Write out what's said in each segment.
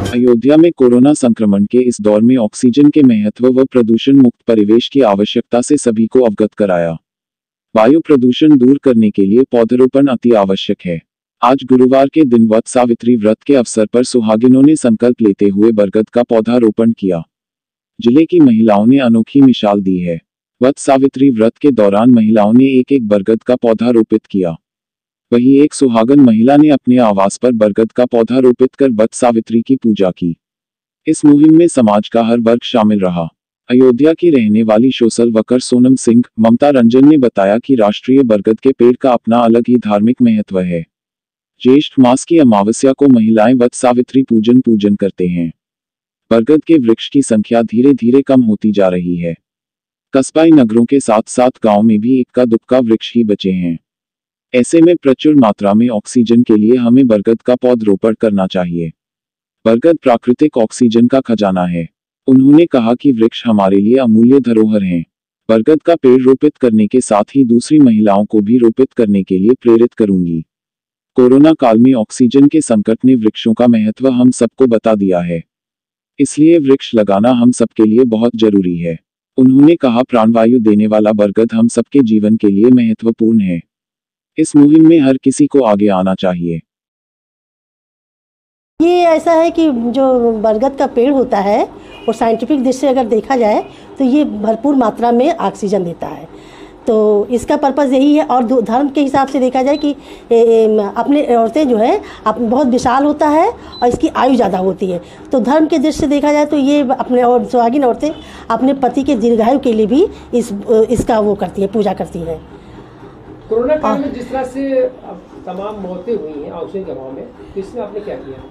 अयोध्या में कोरोना संक्रमण के इस दौर में ऑक्सीजन के महत्व व प्रदूषण मुक्त परिवेश की आवश्यकता से सभी को अवगत कराया। वायु प्रदूषण दूर करने के लिए पौधरोपण अति आवश्यक है। आज गुरुवार के दिन वट सावित्री व्रत के अवसर पर सुहागिनों ने संकल्प लेते हुए बरगद का पौधा रोपण किया। जिले की महिलाओं ने अनोखी मिसाल दी है। वट सावित्री व्रत के दौरान महिलाओं ने एक एक बरगद का पौधा रोपित किया। वहीं एक सुहागन महिला ने अपने आवास पर बरगद का पौधा रोपित कर वट सावित्री की पूजा की। इस मुहिम में समाज का हर वर्ग शामिल रहा। अयोध्या की रहने वाली सोशल वर्कर सोनम सिंह ममता रंजन ने बताया कि राष्ट्रीय बरगद के पेड़ का अपना अलग ही धार्मिक महत्व है। ज्येष्ठ मास की अमावस्या को महिलाएं वट सावित्री पूजन करते हैं। बरगद के वृक्ष की संख्या धीरे धीरे कम होती जा रही है। कस्बाई नगरों के साथ साथ गांव में भी इक्का दुक्का वृक्ष ही बचे हैं। ऐसे में प्रचुर मात्रा में ऑक्सीजन के लिए हमें बरगद का पौधरोपण करना चाहिए। बरगद प्राकृतिक ऑक्सीजन का खजाना है। उन्होंने कहा कि वृक्ष हमारे लिए अमूल्य धरोहर हैं। बरगद का पेड़ रोपित करने के साथ ही दूसरी महिलाओं को भी रोपित करने के लिए प्रेरित करूंगी। कोरोना काल में ऑक्सीजन के संकट ने वृक्षों का महत्व हम सबको बता दिया है। इसलिए वृक्ष लगाना हम सबके लिए बहुत जरूरी है। उन्होंने कहा, प्राणवायु देने वाला बरगद हम सबके जीवन के लिए महत्वपूर्ण है। इस मुहिम में हर किसी को आगे आना चाहिए। ये ऐसा है कि जो बरगद का पेड़ होता है और साइंटिफिक दृष्टि से अगर देखा जाए तो ये भरपूर मात्रा में ऑक्सीजन देता है। तो इसका पर्पज़ यही है। और धर्म के हिसाब से देखा जाए कि अपने औरतें जो है बहुत विशाल होता है और इसकी आयु ज़्यादा होती है। तो धर्म के दृष्टि से देखा जाए तो ये अपने और सुहागिन औरतें अपने पति के दीर्घायु के लिए भी इसका वो करती है, पूजा करती है। कोरोना काल में जिस तरह से तमाम मौतें हुई हैं ऑक्सीजन के अभाव में, तो इसमें आपने क्या किया?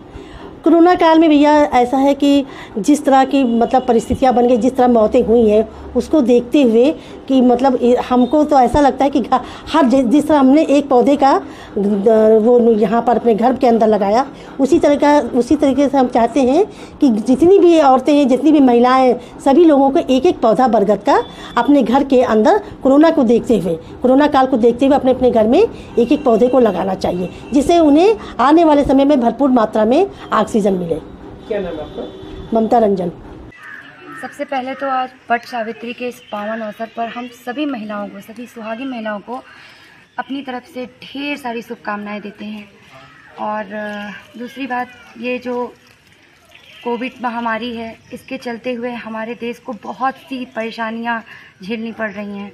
कोरोना काल में भैया ऐसा है कि जिस तरह की मतलब परिस्थितियां बन गई, जिस तरह मौतें हुई हैं उसको देखते हुए कि मतलब हमको तो ऐसा लगता है कि हर जिस तरह हमने एक पौधे का वो यहाँ पर अपने घर के अंदर लगाया, उसी तरीके से हम चाहते हैं कि जितनी भी औरतें हैं, जितनी भी महिलाएं, सभी लोगों को एक एक पौधा बरगद का अपने घर के अंदर कोरोना काल को देखते हुए अपने अपने घर में एक एक पौधे को लगाना चाहिए, जिससे उन्हें आने वाले समय में भरपूर मात्रा में ऑक्सीजन मिले। क्या नाम है आपका? ममता रंजन। सबसे पहले तो आज वट सावित्री के इस पावन अवसर पर हम सभी महिलाओं को, सभी सुहागिन महिलाओं को अपनी तरफ से ढेर सारी शुभकामनाएं देते हैं। और दूसरी बात, ये जो कोविड महामारी है, इसके चलते हुए हमारे देश को बहुत सी परेशानियां झेलनी पड़ रही हैं।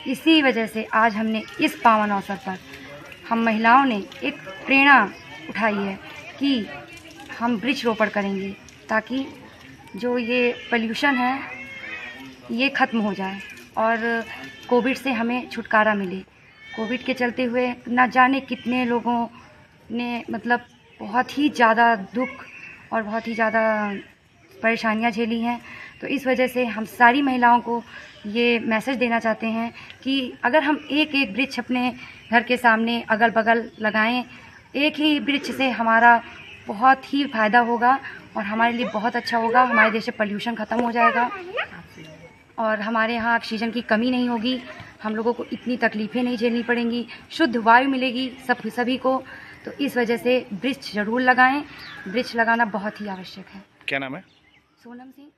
इसी वजह से आज हमने इस पावन अवसर पर हम महिलाओं ने एक प्रेरणा उठाई है कि हम वृक्ष रोपण करेंगे, ताकि जो ये पोल्यूशन है ये ख़त्म हो जाए और कोविड से हमें छुटकारा मिले। कोविड के चलते हुए ना जाने कितने लोगों ने मतलब बहुत ही ज़्यादा दुख और बहुत ही ज़्यादा परेशानियां झेली हैं। तो इस वजह से हम सारी महिलाओं को ये मैसेज देना चाहते हैं कि अगर हम एक एक वृक्ष अपने घर के सामने अगल बगल लगाएं, एक ही वृक्ष से हमारा बहुत ही फ़ायदा होगा और हमारे लिए बहुत अच्छा होगा। हमारे देश से पोल्यूशन ख़त्म हो जाएगा और हमारे यहाँ ऑक्सीजन की कमी नहीं होगी। हम लोगों को इतनी तकलीफ़ें नहीं झेलनी पड़ेंगी, शुद्ध वायु मिलेगी सभी को। तो इस वजह से वृक्ष ज़रूर लगाएं। वृक्ष लगाना बहुत ही आवश्यक है। क्या नाम है? सोनम सिंह।